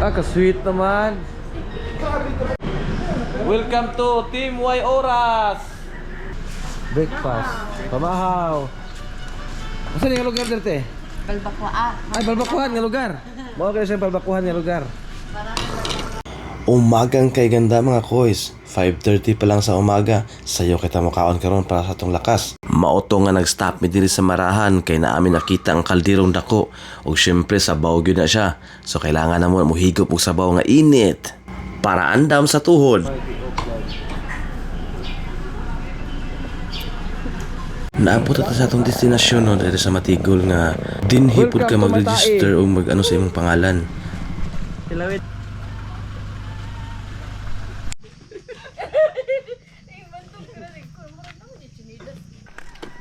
Ka-sweet naman. Welcome to Team Y Oras. Breakfast. Pamahaw. Saan yung lugar dito eh? Balbakuan. Ay, Balbakuhan nga lugar. Mga kayo sa Balbakuhan nga lugar. Umagang kay ganda mga koys. 5:30 pa lang sa umaga. Sayo kita mukaon karon para sa tong lakas. Mauto nga nag-stop mi diri sa Marahan kay naamin nakita ang kaldirong dako. Ug syempre sabaw gyud na siya. So kailangan na mo muhigop og sabaw nga init para andam sa tuhod. Naabot ata sa atong destinasyon no diri sa Matigol nga dinhi pud ka mag-register o mag-ano sa imong pangalan. Silawit.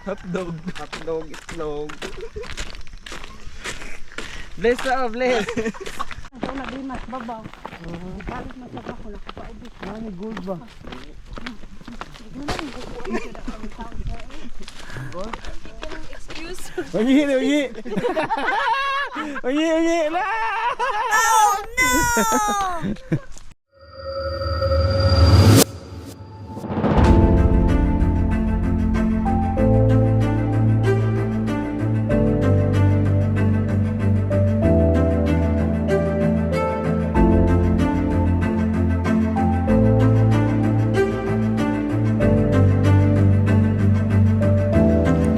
Hotdog. Hotdog, itlog. Bless na, bless. Ito na din mas babaw. Palit mas babaw ko nakapaubos. Ano, gold ba? Excuse. Wangi, wangi. Wangi, wangi. Oh no!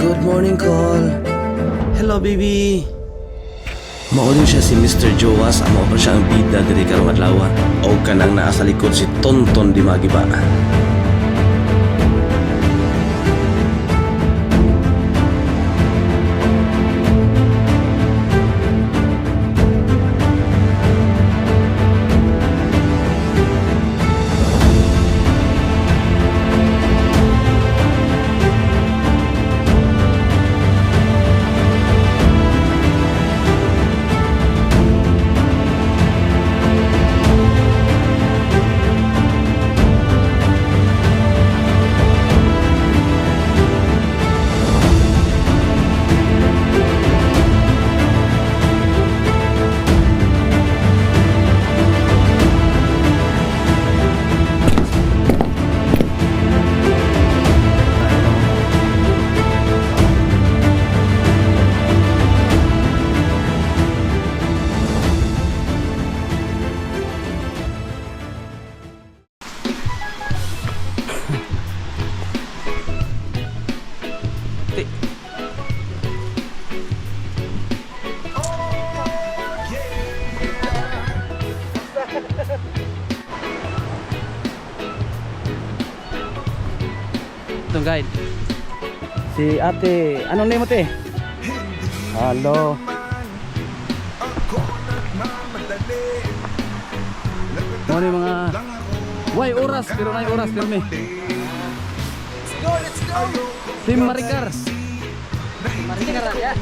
Good morning, Col. Hello, baby. Maulin siya si Mr. Joas. Amo pa siya ang bida diri karong adlaw. O kanang naa sa likod si Tonton di Magiba. Itong guide. Si ate, anong name mo te? Hello. Ano yung mga Y Oras, pero na yung oras, pero may. Let's go, let's go. Team Maricar. Maricar ya.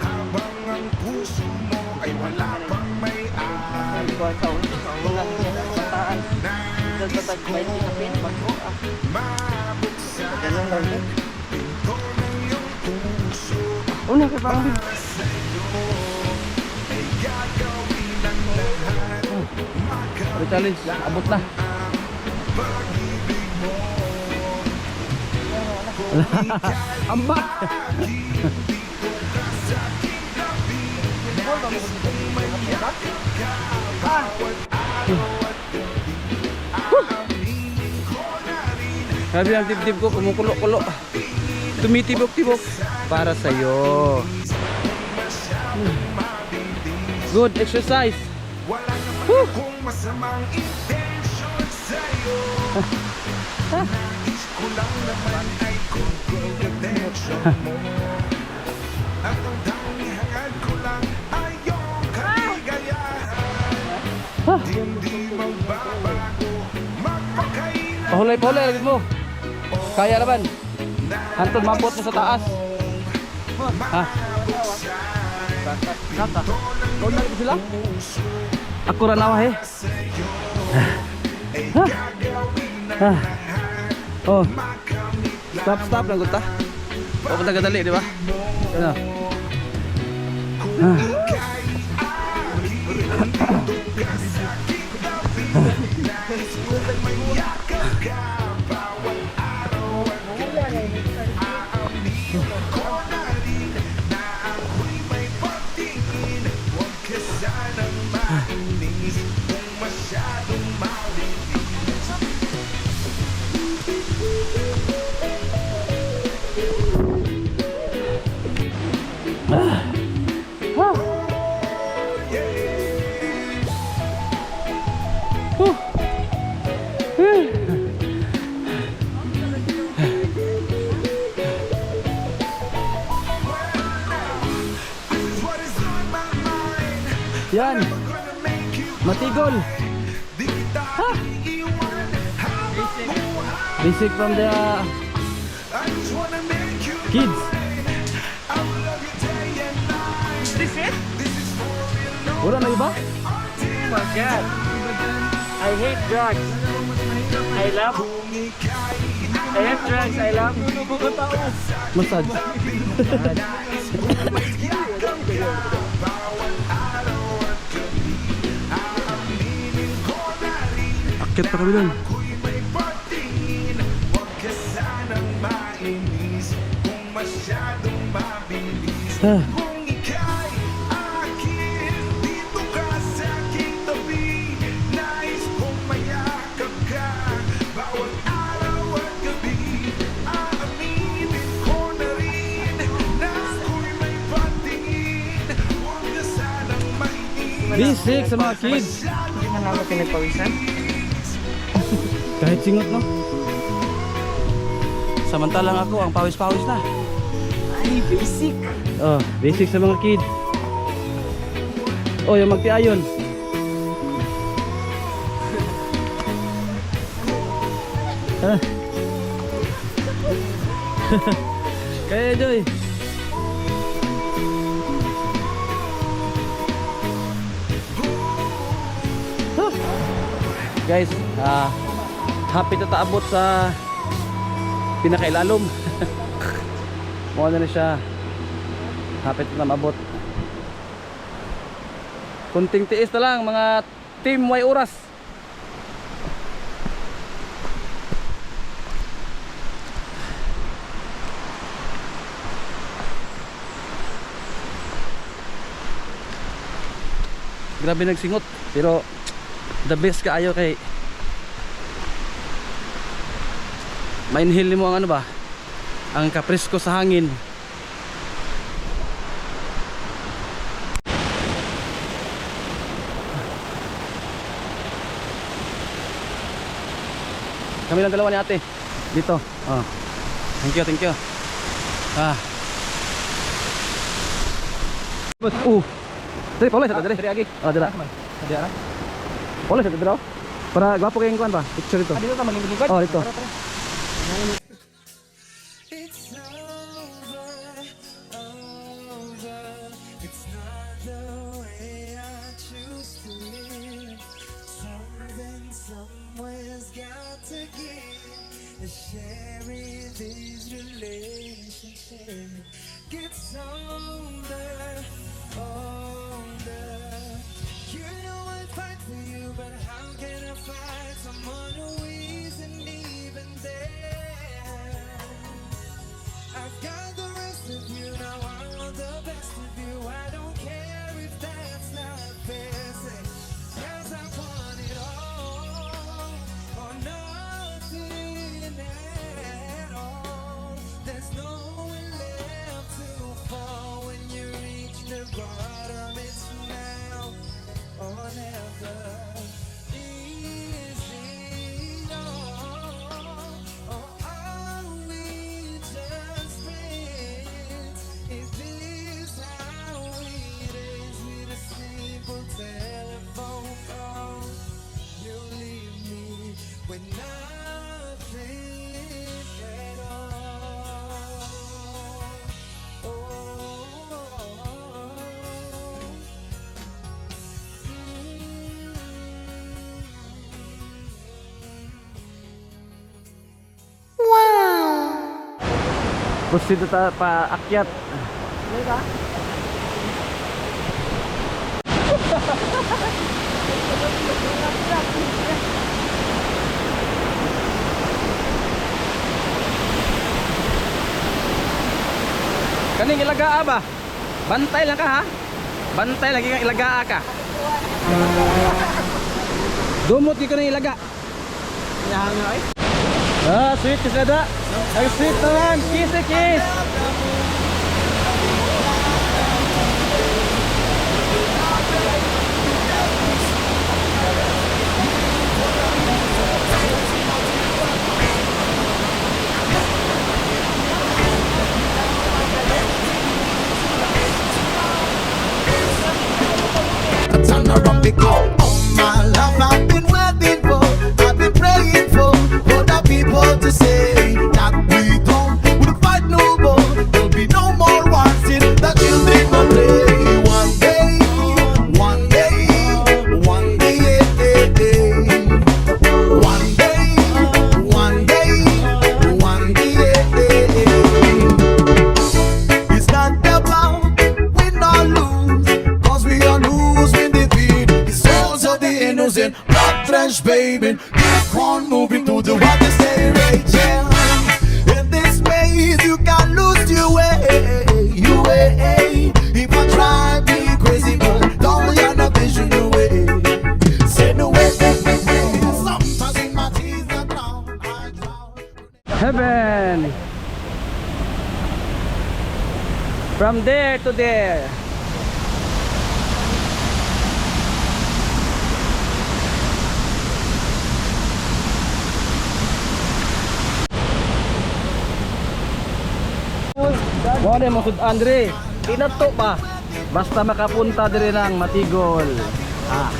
Habang ang puso mo ay wala pang may-ari. Buwan sa ulo, sa ulo ng bataan. Dagdag may pinapin bago. Mabuksan Ganun lang din. pinto ng iyong puso. Una kay parang din. Ay gagawin ang lahat. Ano challenge? Abot na. Amba. Grabe ang dibdib ko, kumukulo-kulo. Tumitibok-tibok para sa'yo. Good exercise. Wala naman akong masamang intensyon sa'yo. Nais ko lang naman ay kunting attention mo. At ang tanging hangad ko lang ay iyong kaligayahan. Hindi magbabago, magpakailan. Pahulay-pahulay lagi mo. Kaya naman. Anton, mabot mo sa taas. Ha? Kata. Kau na sila? Ako ra nawa he. Ha? Oh. Stop lang guta. O kung tagadali, di ba? Ano? Yan. Matigol. Basic from the kids. This it? Wala na iba? Oh my god. I hate drugs. I love. I hate drugs. I love. Massage. Akit pa kami dun. Ah. Basic sa mga kids. Hindi man ako pinagpawisan. Kahit singot, no? Samantalang ako ang pawis-pawis na. Ay, basic. Oh, basic sa mga kids. Oh, yung magtiayon. Ha? Kaya Joy. Guys, happy na taabot sa pinakailalom. Mukha na siya. Happy na mabot. Kunting tiis na lang mga Team Y Oras. Grabe nagsingot, pero the best kaayo kay ma-inhale mo ang ano ba, ang kapresko sa hangin. Kami lang dalawa ni ate dito. Oh. Thank you, thank you. Dali, Paulo, sa dali. Dali agi. Oh, dala. Dala. Paulo, sa dala. Para gwapo kayong kuan ba? Picture ito. Dito ka maglingkod. Oh, dito. It's over, over. It's not the way I choose to live. Something somewhere's got to give. Sharing these relationships gets older, older. You know I fight for you, but how can I fight someone who isn't even there? I've got the rest of you, now I want the best of you. I don't care if that's not fair. Say, yes, I want it all, or nothing at all. There's nowhere left to fall when you reach the bottom. It's now or never. Is it all, or are we just friends? Is this how it is with a simple telephone call? You leave me with nothing at all. Proceed ta paakyat. Kaning ilagaa ba? Bantay lang ka ha? Bantay lagi kang ilagaa ka. Dumot ki kaning ilaga. Ah, sweet kiss na da. Ang sweet naman. Kiss eh, kiss. Turn around because all my life I've been waiting for, I've been praying for the people to say that we would fight no more. There'll be no more wars in the children will play. One day, one day, one day, one day, one day, one day. It's not about win or lose, 'cause we are losing defeat. The souls of the innocent, blood drenched baby. Keep on moving to the what they say, Rachel. In this maze, you can lose your way, your way. If I try, be crazy, but don't let no vision your way. Say no way, sometimes in my teeth, I drown, I drown. Heaven. From there to there. Wala mo sud Andre. Tinato ba? Basta makapunta dire ng Matigol. Ah.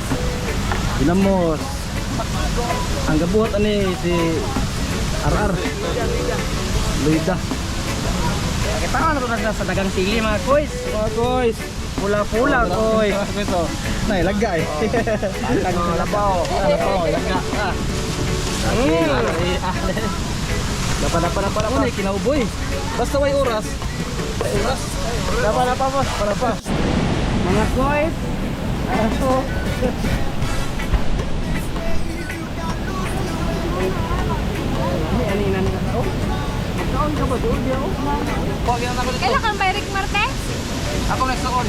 Dinamos. Ang gabuhat ani si RR. Luida. Kita na to na sa dagang sili mga koys. Mga guys, Pula-pula koy. nay lagay. Ang labaw. Lagga. Dapat mo na kinauboy. Basta way oras. Dapat boss, para pa. Mga koys. Aso. Ani na tao. Kaon ka ba doon diyo? Pag yan ako dito. Kailan kang may Rick Martes? Ako next on.